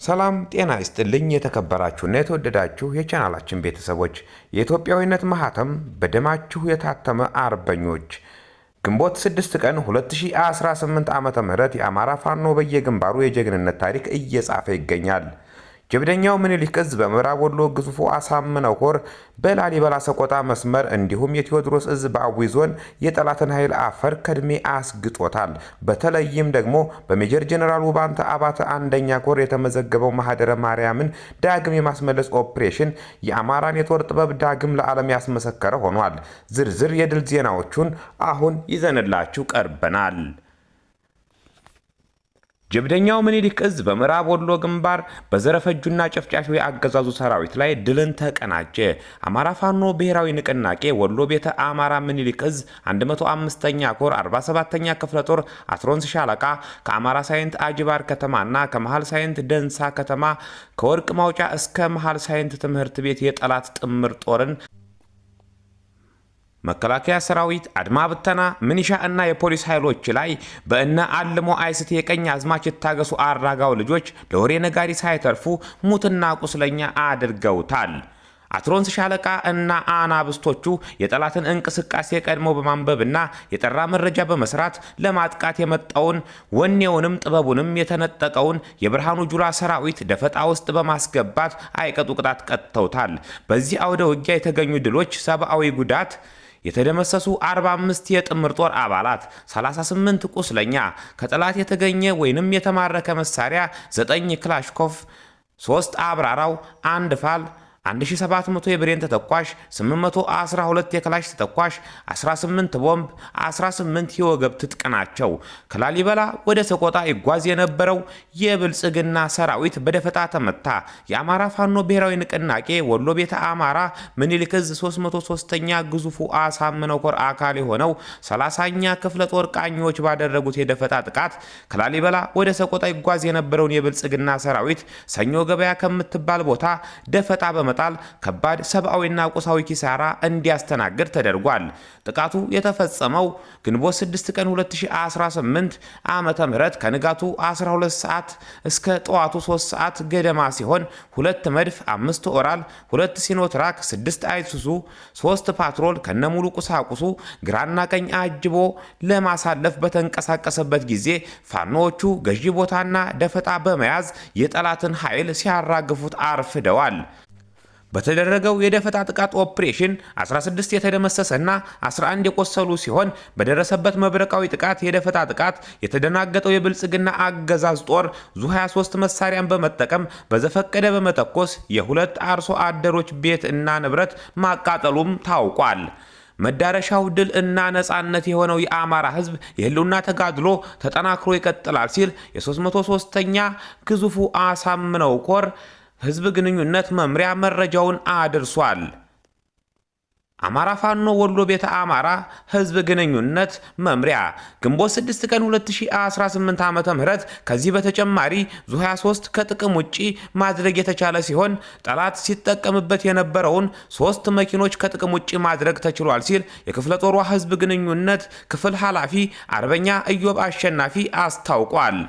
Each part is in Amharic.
ሰላም ጤና ይስጥልኝ የተከበራችሁና የተወደዳችሁ የቻናላችን ቤተሰቦች የኢትዮጵያዊነት ማህተም በደማችሁ የታተመ አርበኞች ግንቦት 6 ቀን 2018 ዓ.ም የአማራ ፋኖ በየግንባሩ የጀግንነት ታሪክ እየጻፈ ይገኛል። ጀብደኛው ምኒልክ ዕዝ በምዕራብ ወሎ ግዙፉ አሳምነው ኮር በላሊበላ ሰቆጣ መስመር እንዲሁም የቴዎድሮስ ዕዝ በአዊ ዞን የጠላትን ኃይል አፈር ከድሜ አስግጦታል። በተለይም ደግሞ በሜጀር ጀነራል ውባንተ አባተ አንደኛ ኮር የተመዘገበው ማህደረ ማርያምን ዳግም የማስመለስ ኦፕሬሽን የአማራን የጦር ጥበብ ዳግም ለዓለም ያስመሰከረ ሆኗል። ዝርዝር የድል ዜናዎቹን አሁን ይዘንላችሁ ቀርበናል። ጀብደኛው ምኒልክ ዕዝ በምዕራብ ወሎ ግንባር በዘረፈጁና ጨፍጫፊ አገዛዙ ሰራዊት ላይ ድልን ተቀናጀ። አማራ ፋኖ ብሔራዊ ንቅናቄ ወሎ ቤተ አማራ ምኒልክ ዕዝ 105ኛ ኮር 47ኛ ክፍለ ጦር አትሮንስ ሻለቃ ከአማራ ሳይንት አጅባር ከተማና ከመሃል ሳይንት ደንሳ ከተማ ከወርቅ ማውጫ እስከ መሃል ሳይንት ትምህርት ቤት የጠላት ጥምር ጦርን መከላከያ ሰራዊት አድማ ብተና ምንሻ እና የፖሊስ ኃይሎች ላይ በእነ አልሞ አይስት የቀኝ አዝማች ታገሱ አራጋው ልጆች ለወሬ ነጋሪ ሳይተርፉ ሙትና ቁስለኛ አድርገውታል። አትሮንስ ሻለቃ እና አናብስቶቹ የጠላትን እንቅስቃሴ ቀድሞ በማንበብና የጠራ መረጃ በመስራት ለማጥቃት የመጣውን ወኔውንም ጥበቡንም የተነጠቀውን የብርሃኑ ጁላ ሰራዊት ደፈጣ ውስጥ በማስገባት አይቀጡ ቅጣት ቀጥተውታል። በዚህ አውደ ውጊያ የተገኙ ድሎች ሰብአዊ ጉዳት የተደመሰሱ 45 የጥምር ጦር አባላት፣ 38 ቁስለኛ፣ ከጠላት የተገኘ ወይንም የተማረከ መሳሪያ 9 ክላሽኮቭ፣ 3 አብራራው፣ 1 ፋል 1700 የብሬን ተተኳሽ፣ 812 የክላሽ ተተኳሽ፣ 18 ቦምብ፣ 18 የወገብ ትጥቅ ናቸው። ከላሊበላ ወደ ሰቆጣ ይጓዝ የነበረው የብልጽግና ሰራዊት በደፈጣ ተመታ። የአማራ ፋኖ ብሔራዊ ንቅናቄ ወሎ ቤተ አማራ ምኒልክ ዕዝ 303ኛ ግዙፉ አሳምነው ኮር አካል የሆነው 30ኛ ክፍለ ጦር ቃኞች ባደረጉት የደፈጣ ጥቃት ከላሊበላ ወደ ሰቆጣ ይጓዝ የነበረውን የብልጽግና ሰራዊት ሰኞ ገበያ ከምትባል ቦታ ደፈጣ በመጣል ከባድ ሰብአዊና ቁሳዊ ኪሳራ እንዲያስተናግድ ተደርጓል። ጥቃቱ የተፈጸመው ግንቦት 6 ቀን 2018 ዓመተ ምህረት ከንጋቱ 12 ሰዓት እስከ ጠዋቱ 3 ሰዓት ገደማ ሲሆን 2 መድፍ፣ 5 ኦራል፣ 2 ሲኖትራክ፣ 6 አይሱዙ፣ 3 ፓትሮል ከነሙሉ ቁሳቁሱ ግራና ቀኝ አጅቦ ለማሳለፍ በተንቀሳቀሰበት ጊዜ ፋኖዎቹ ገዢ ቦታና ደፈጣ በመያዝ የጠላትን ኃይል ሲያራግፉት አርፍደዋል። በተደረገው የደፈጣ ጥቃት ኦፕሬሽን 16 የተደመሰሰና 11 የቆሰሉ ሲሆን በደረሰበት መብረቃዊ ጥቃት የደፈጣ ጥቃት የተደናገጠው የብልጽግና አገዛዝ ጦር ዙ23 መሳሪያን በመጠቀም በዘፈቀደ በመተኮስ የሁለት አርሶ አደሮች ቤት እና ንብረት ማቃጠሉም ታውቋል። መዳረሻው ድል እና ነጻነት የሆነው የአማራ ሕዝብ የህልውና ተጋድሎ ተጠናክሮ ይቀጥላል ሲል የ303ኛ ግዙፉ አሳምነው ኮር ህዝብ ግንኙነት መምሪያ መረጃውን አድርሷል። አማራ ፋኖ ወሎ ቤተ አማራ ህዝብ ግንኙነት መምሪያ ግንቦት 6 ቀን 2018 ዓ.ም ከዚህ በተጨማሪ ዙ23 ከጥቅም ውጪ ማድረግ የተቻለ ሲሆን ጠላት ሲጠቀምበት የነበረውን 3 መኪኖች ከጥቅም ውጪ ማድረግ ተችሏል ሲል የክፍለ ጦሯ ህዝብ ግንኙነት ክፍል ኃላፊ አርበኛ ኢዮብ አሸናፊ አስታውቋል።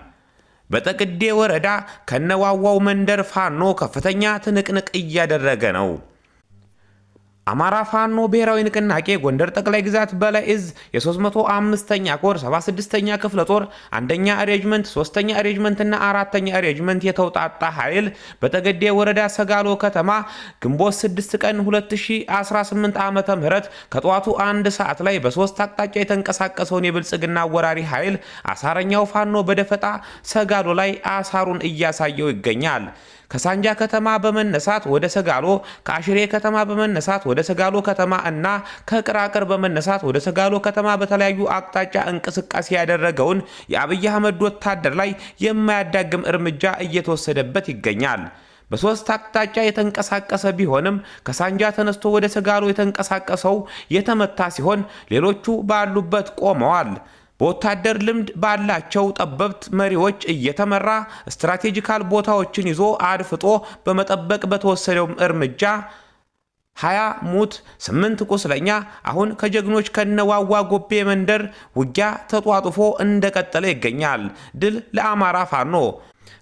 በጠቅዴ ወረዳ ከነዋዋው መንደር ፋኖ ከፍተኛ ትንቅንቅ እያደረገ ነው። አማራ ፋኖ ብሔራዊ ንቅናቄ ጎንደር ጠቅላይ ግዛት በላይ ዕዝ የ305ኛ ኮር 76ኛ ክፍለ ጦር 1ኛ ሬጅመንት 3ኛ ሬጅመንት እና 4ኛ ሬጅመንት የተውጣጣ ኃይል በጠገዴ ወረዳ ሰጋሎ ከተማ ግንቦት 6 ቀን 2018 ዓ.ም ከጠዋቱ 1 ሰዓት ላይ በሶስት አቅጣጫ የተንቀሳቀሰውን የብልጽግና ወራሪ ኃይል አሳረኛው ፋኖ በደፈጣ ሰጋሎ ላይ አሳሩን እያሳየው ይገኛል። ከሳንጃ ከተማ በመነሳት ወደ ሰጋሎ፣ ከአሽሬ ከተማ በመነሳት ወደ ሰጋሎ ከተማ እና ከቅራቅር በመነሳት ወደ ሰጋሎ ከተማ በተለያዩ አቅጣጫ እንቅስቃሴ ያደረገውን የአብይ አህመድ ወታደር ላይ የማያዳግም እርምጃ እየተወሰደበት ይገኛል። በሶስት አቅጣጫ የተንቀሳቀሰ ቢሆንም ከሳንጃ ተነስቶ ወደ ሰጋሎ የተንቀሳቀሰው የተመታ ሲሆን ሌሎቹ ባሉበት ቆመዋል። በወታደር ልምድ ባላቸው ጠበብት መሪዎች እየተመራ ስትራቴጂካል ቦታዎችን ይዞ አድፍጦ በመጠበቅ በተወሰደው እርምጃ 20 ሙት 8 ቁስለኛ አሁን ከጀግኖች ከነዋዋ ጎቤ መንደር ውጊያ ተጧጥፎ እንደቀጠለ ይገኛል። ድል ለአማራ ፋኖ።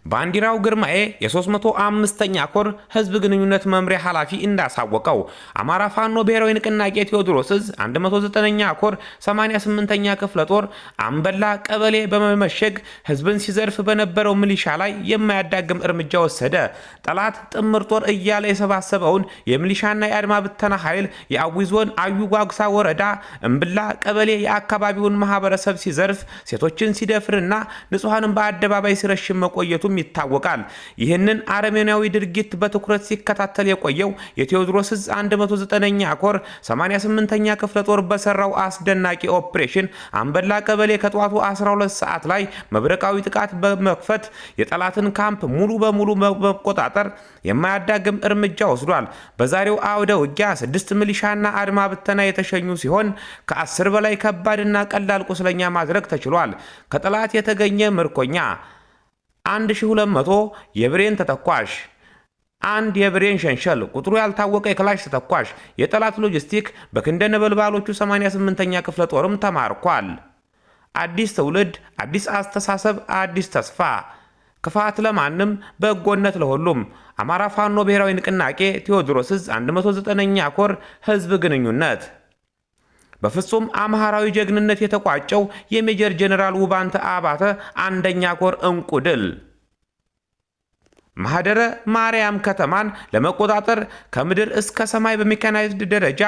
ባንዲራው ግርማኤ የ305ኛ ኮር ህዝብ ግንኙነት መምሪያ ኃላፊ እንዳሳወቀው አማራ ፋኖ ብሔራዊ ንቅናቄ ቴዎድሮስ ዕዝ 109ኛ ኮር 88ኛ ክፍለ ጦር አምበላ ቀበሌ በመመሸግ ህዝብን ሲዘርፍ በነበረው ሚሊሻ ላይ የማያዳግም እርምጃ ወሰደ። ጠላት ጥምር ጦር እያለ የሰባሰበውን የሚሊሻና የአድማ ብተና ኃይል የአዊ ዞን አዩ ጓጉሳ ወረዳ እምብላ ቀበሌ የአካባቢውን ማህበረሰብ ሲዘርፍ፣ ሴቶችን ሲደፍርና ንጹሃንን በአደባባይ ሲረሽን መቆየቱ ይታወቃል። ይህንን አረመኔያዊ ድርጊት በትኩረት ሲከታተል የቆየው የቴዎድሮስ ዕዝ 109ኛ ኮር 88ኛ ክፍለ ጦር በሰራው አስደናቂ ኦፕሬሽን አምበላ ቀበሌ ከጠዋቱ 12 ሰዓት ላይ መብረቃዊ ጥቃት በመክፈት የጠላትን ካምፕ ሙሉ በሙሉ መቆጣጠር የማያዳግም እርምጃ ወስዷል። በዛሬው አውደ ውጊያ 6 ሚሊሻና አድማ ብተና የተሸኙ ሲሆን ከ10 በላይ ከባድና ቀላል ቁስለኛ ማድረግ ተችሏል። ከጠላት የተገኘ ምርኮኛ 1200 የብሬን ተተኳሽ፣ 1 የብሬን ሸንሸል፣ ቁጥሩ ያልታወቀ የክላሽ ተተኳሽ፣ የጠላት ሎጂስቲክ በክንደ ነበልባሎቹ 88ኛ ክፍለ ጦርም ተማርኳል። አዲስ ትውልድ፣ አዲስ አስተሳሰብ፣ አዲስ ተስፋ። ክፋት ለማንም በጎነት ለሁሉም። አማራ ፋኖ ብሔራዊ ንቅናቄ ቴዎድሮስ ዕዝ 109ኛ ኮር ህዝብ ግንኙነት። በፍጹም አማራዊ ጀግንነት የተቋጨው የሜጀር ጀነራል ውባንተ አባተ 1ኛ ኮር እንቁ ድል ማህደረ ማርያም ከተማን ለመቆጣጠር ከምድር እስከ ሰማይ በሜካናይዝድ ደረጃ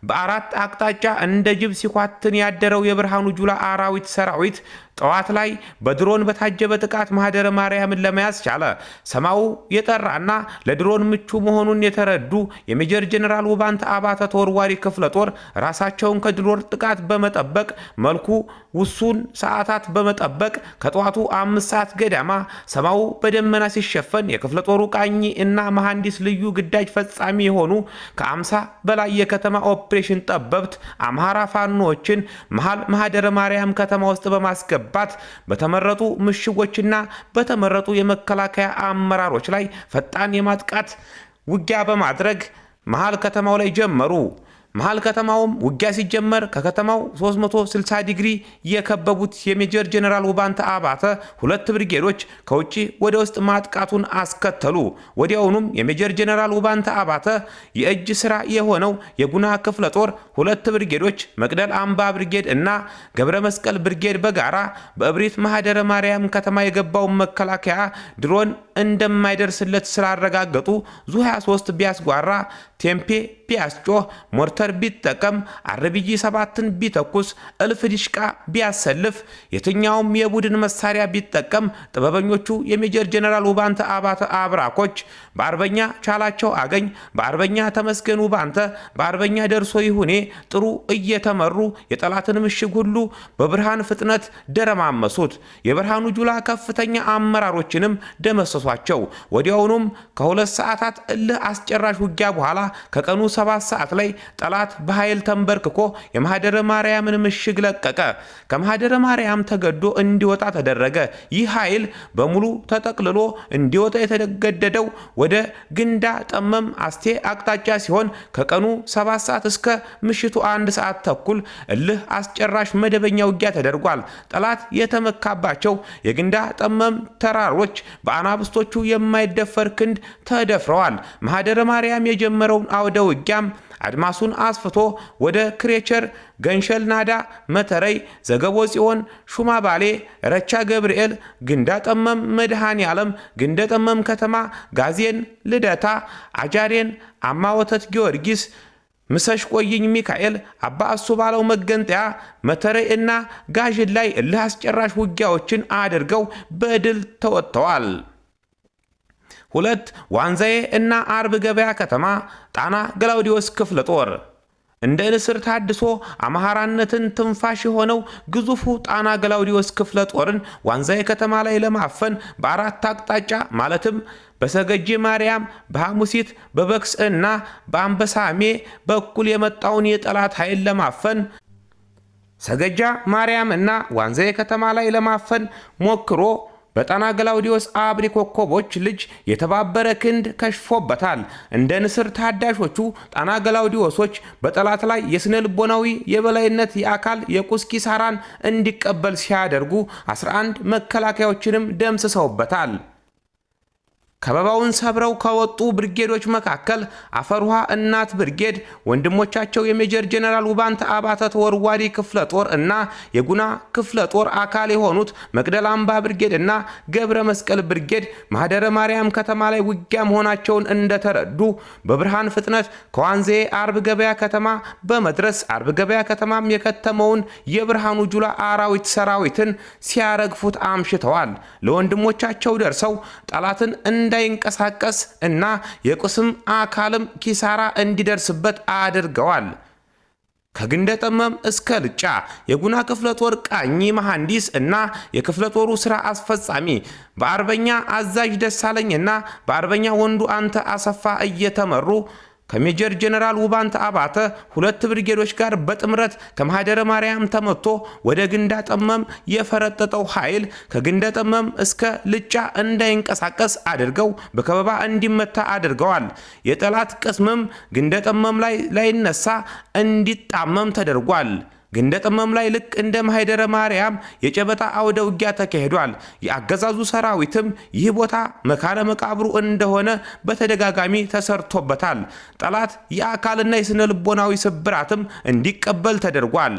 በአራት አቅጣጫ እንደ ጅብ ሲኳትን ያደረው የብርሃኑ ጁላ አራዊት ሰራዊት ጠዋት ላይ በድሮን በታጀበ ጥቃት ማህደረ ማርያምን ለመያዝ ቻለ። ሰማዩ የጠራና ለድሮን ምቹ መሆኑን የተረዱ የሜጀር ጀነራል ውባንተ አባተ ተወርዋሪ ክፍለ ጦር ራሳቸውን ከድሮን ጥቃት በመጠበቅ መልኩ ውሱን ሰዓታት በመጠበቅ ከጠዋቱ 5 ሰዓት ገዳማ ሰማዩ በደመና ሲሸፈን የክፍለ ጦሩ ቃኝ እና መሐንዲስ ልዩ ግዳጅ ፈጻሚ የሆኑ ከ50 በላይ የከተማ ኦፕሬሽን ጠበብት አማራ ፋኖዎችን መሃል ማህደረ ማርያም ከተማ ውስጥ በማስገባት በተመረጡ ምሽጎችና በተመረጡ የመከላከያ አመራሮች ላይ ፈጣን የማጥቃት ውጊያ በማድረግ መሃል ከተማው ላይ ጀመሩ። መሃል ከተማውም ውጊያ ሲጀመር ከከተማው 360 ዲግሪ የከበቡት የሜጀር ጀነራል ውባንተ አባተ 2 ብርጌዶች ከውጪ ወደ ውስጥ ማጥቃቱን አስከተሉ። ወዲያውኑም የሜጀር ጀነራል ውባንተ አባተ የእጅ ስራ የሆነው የጉና ክፍለ ጦር 2 ብርጌዶች መቅደል አምባ ብርጌድ እና ገብረ መስቀል ብርጌድ በጋራ በእብሪት ማህደረ ማርያም ከተማ የገባውን መከላከያ ድሮን እንደማይደርስለት ስላረጋገጡ ዙ 23 ቢያስጓራ ቴምፔ ቢያስጮህ ሞርተር ቢጠቀም አርቢጂ 7ን ቢተኩስ እልፍ ዲሽቃ ቢያሰልፍ የትኛውም የቡድን መሳሪያ ቢጠቀም ጥበበኞቹ የሜጀር ጀነራል ውባንተ አባተ አብራኮች በአርበኛ ቻላቸው አገኝ፣ በአርበኛ ተመስገን ውባንተ፣ በአርበኛ ደርሶ ይሁኔ ጥሩ እየተመሩ የጠላትን ምሽግ ሁሉ በብርሃን ፍጥነት ደረማመሱት። የብርሃኑ ጁላ ከፍተኛ አመራሮችንም ደመሰሷቸው። ወዲያውኑም ከ2 ሰዓታት እልህ አስጨራሽ ውጊያ በኋላ ከቀኑ 7 ሰዓት ላይ ጠላት በኃይል ተንበርክኮ የማህደረ ማርያምን ምሽግ ለቀቀ። ከማህደረ ማርያም ተገዶ እንዲወጣ ተደረገ። ይህ ኃይል በሙሉ ተጠቅልሎ እንዲወጣ የተገደደው ወደ ግንዳ ጠመም አስቴ አቅጣጫ ሲሆን ከቀኑ 7 ሰዓት እስከ ምሽቱ 1 ሰዓት ተኩል እልህ አስጨራሽ መደበኛ ውጊያ ተደርጓል። ጠላት የተመካባቸው የግንዳ ጠመም ተራሮች በአናብስቶቹ የማይደፈር ክንድ ተደፍረዋል። ማህደረ ማርያም የጀመረውን አውደ ውጊያም አድማሱን አስፍቶ ወደ ክሬቸር፣ ገንሸል ናዳ፣ መተረይ፣ ዘገቦ ጽዮን፣ ሹማ ባሌ፣ ረቻ ገብርኤል፣ ግንዳ ጠመም መድኃኔ ዓለም፣ ግንደ ጠመም ከተማ፣ ጋዜን፣ ልደታ፣ አጃሬን፣ አማ ወተት ጊዮርጊስ፣ ምሰሽ ቆይኝ ሚካኤል፣ አባ እሱ ባለው መገንጠያ፣ መተረይ እና ጋዥን ላይ እልህ አስጨራሽ ውጊያዎችን አድርገው በድል ተወጥተዋል። 2 ዋንዛዬ እና አርብ ገበያ ከተማ ጣና ገላውዲዮስ ክፍለ ጦር እንደ ንስር ታድሶ አማራነትን ትንፋሽ የሆነው ግዙፉ ጣና ገላውዲዮስ ክፍለ ጦርን ዋንዛዬ ከተማ ላይ ለማፈን በአራት አቅጣጫ ማለትም በሰገጄ ማርያም፣ በሐሙሲት፣ በበክስ እና በአንበሳሜ በኩል የመጣውን የጠላት ኃይል ለማፈን ሰገጃ ማርያም እና ዋንዛዬ ከተማ ላይ ለማፈን ሞክሮ በጣና ገላውዲዮስ አብሪ ኮከቦች ልጅ የተባበረ ክንድ ከሽፎበታል። እንደ ንስር ታዳሾቹ ጣና ገላውዲዮሶች በጠላት ላይ የስነ ልቦናዊ የበላይነት የአካል የቁስ ኪሳራን እንዲቀበል ሲያደርጉ 11 መከላከያዎችንም ደምስሰውበታል። ከበባውን ሰብረው ከወጡ ብርጌዶች መካከል አፈርውሃ እናት ብርጌድ ወንድሞቻቸው የሜጀር ጀነራል ውባንተ አባተ ተወርዋሪ ክፍለ ጦር እና የጉና ክፍለ ጦር አካል የሆኑት መቅደላ አምባ ብርጌድ እና ገብረ መስቀል ብርጌድ ማህደረ ማርያም ከተማ ላይ ውጊያ መሆናቸውን እንደተረዱ በብርሃን ፍጥነት ከዋንዜ አርብ ገበያ ከተማ በመድረስ አርብ ገበያ ከተማም የከተመውን የብርሃኑ ጁላ አራዊት ሰራዊትን ሲያረግፉት አምሽተዋል። ለወንድሞቻቸው ደርሰው ጠላትን እንዳይንቀሳቀስ እና የቁስም አካልም ኪሳራ እንዲደርስበት አድርገዋል። ከግንደ ጠመም እስከ ልጫ የጉና ክፍለ ጦር ቃኝ መሐንዲስ እና የክፍለ ጦሩ ስራ አስፈጻሚ በአርበኛ አዛዥ ደሳለኝና በአርበኛ ወንዱ አንተ አሰፋ እየተመሩ ከሜጀር ጀነራል ውባንተ አባተ ሁለት ብርጌዶች ጋር በጥምረት ከማህደረ ማርያም ተመቶ ወደ ግንዳ ጠመም የፈረጠጠው ኃይል ከግንደ ጠመም እስከ ልጫ እንዳይንቀሳቀስ አድርገው በከበባ እንዲመታ አድርገዋል። የጠላት ቅስምም ግንደ ጠመም ላይነሳ እንዲጣመም ተደርጓል። ግንደ ጠመም ላይ ልክ እንደ ማህደረ ማርያም የጨበጣ አውደ ውጊያ ተካሂዷል። የአገዛዙ ሰራዊትም ይህ ቦታ መካነ መቃብሩ እንደሆነ በተደጋጋሚ ተሰርቶበታል። ጠላት የአካልና የስነ ልቦናዊ ስብራትም እንዲቀበል ተደርጓል።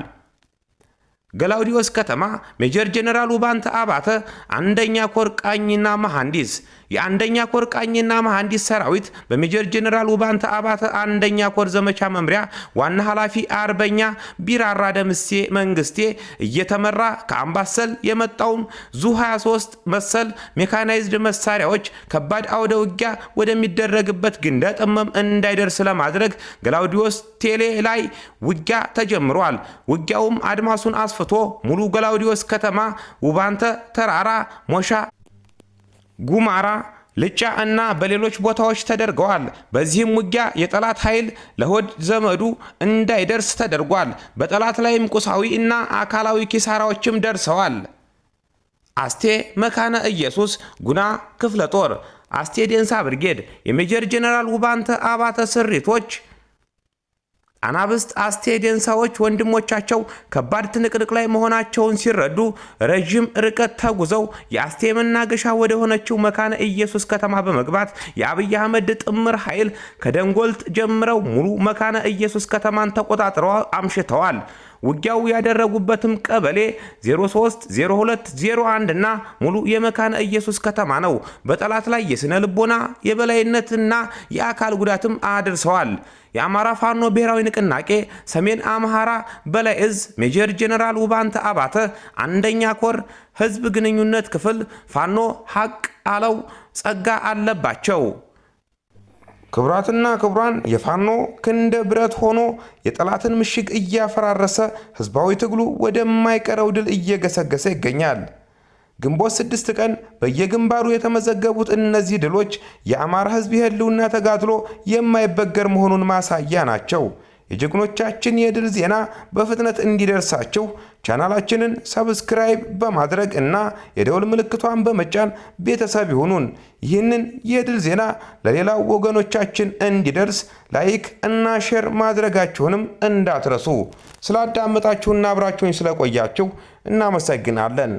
ገላውዲዮስ ከተማ ሜጀር ጀነራል ውባንተ አባተ አንደኛ ኮር ቃኝና መሐንዲስ የአንደኛ ኮር ቃኝና መሐንዲስ ሰራዊት በሜጀር ጀነራል ውባንተ አባተ አንደኛ ኮር ዘመቻ መምሪያ ዋና ኃላፊ አርበኛ ቢራራ ደምሴ መንግስቴ እየተመራ ከአምባሰል የመጣውም ዙ 23 መሰል ሜካናይዝድ መሳሪያዎች ከባድ አውደ ውጊያ ወደሚደረግበት ግንደ ጠመም እንዳይደርስ ለማድረግ ገላውዲዮስ ቴሌ ላይ ውጊያ ተጀምሯል። ውጊያውም አድማሱን አስፍቶ ሙሉ ገላውዲዮስ ከተማ፣ ውባንተ ተራራ፣ ሞሻ፣ ጉማራ፣ ልጫ እና በሌሎች ቦታዎች ተደርገዋል። በዚህም ውጊያ የጠላት ኃይል ለሆድ ዘመዱ እንዳይደርስ ተደርጓል። በጠላት ላይም ቁሳዊ እና አካላዊ ኪሳራዎችም ደርሰዋል። አስቴ መካነ ኢየሱስ ጉና ክፍለ ጦር አስቴ ዴንሳ ብርጌድ የሜጀር ጀነራል ውባንተ አባተ ስሪቶች አናብስት አስቴ ዴንሳዎች ወንድሞቻቸው ከባድ ትንቅንቅ ላይ መሆናቸውን ሲረዱ ረጅም ርቀት ተጉዘው የአስቴ መናገሻ ወደ ሆነችው መካነ ኢየሱስ ከተማ በመግባት የአብይ አህመድ ጥምር ኃይል ከደንጎልት ጀምረው ሙሉ መካነ ኢየሱስ ከተማን ተቆጣጥረው አምሽተዋል። ውጊያው ያደረጉበትም ቀበሌ 03፣ 02፣ 01 እና ሙሉ የመካነ ኢየሱስ ከተማ ነው። በጠላት ላይ የስነ ልቦና የበላይነትና የአካል ጉዳትም አድርሰዋል። የአማራ ፋኖ ብሔራዊ ንቅናቄ ሰሜን አምሃራ በላይ እዝ ሜጀር ጀነራል ውባንተ አባተ አንደኛ ኮር ህዝብ ግንኙነት ክፍል ፋኖ ሐቅ አለው ጸጋ አለባቸው። ክብራትና ክብራን የፋኖ ክንደ ብረት ሆኖ የጠላትን ምሽግ እያፈራረሰ ህዝባዊ ትግሉ ወደማይቀረው ድል እየገሰገሰ ይገኛል። ግንቦት 6 ቀን በየግንባሩ የተመዘገቡት እነዚህ ድሎች የአማራ ህዝብ የህልውና ተጋድሎ የማይበገር መሆኑን ማሳያ ናቸው። የጀግኖቻችን የድል ዜና በፍጥነት እንዲደርሳችሁ ቻናላችንን ሰብስክራይብ በማድረግ እና የደወል ምልክቷን በመጫን ቤተሰብ ይሁኑን። ይህንን የድል ዜና ለሌላው ወገኖቻችን እንዲደርስ ላይክ እና ሼር ማድረጋችሁንም እንዳትረሱ። ስላዳመጣችሁና አብራችሁኝ ስለቆያችሁ እናመሰግናለን።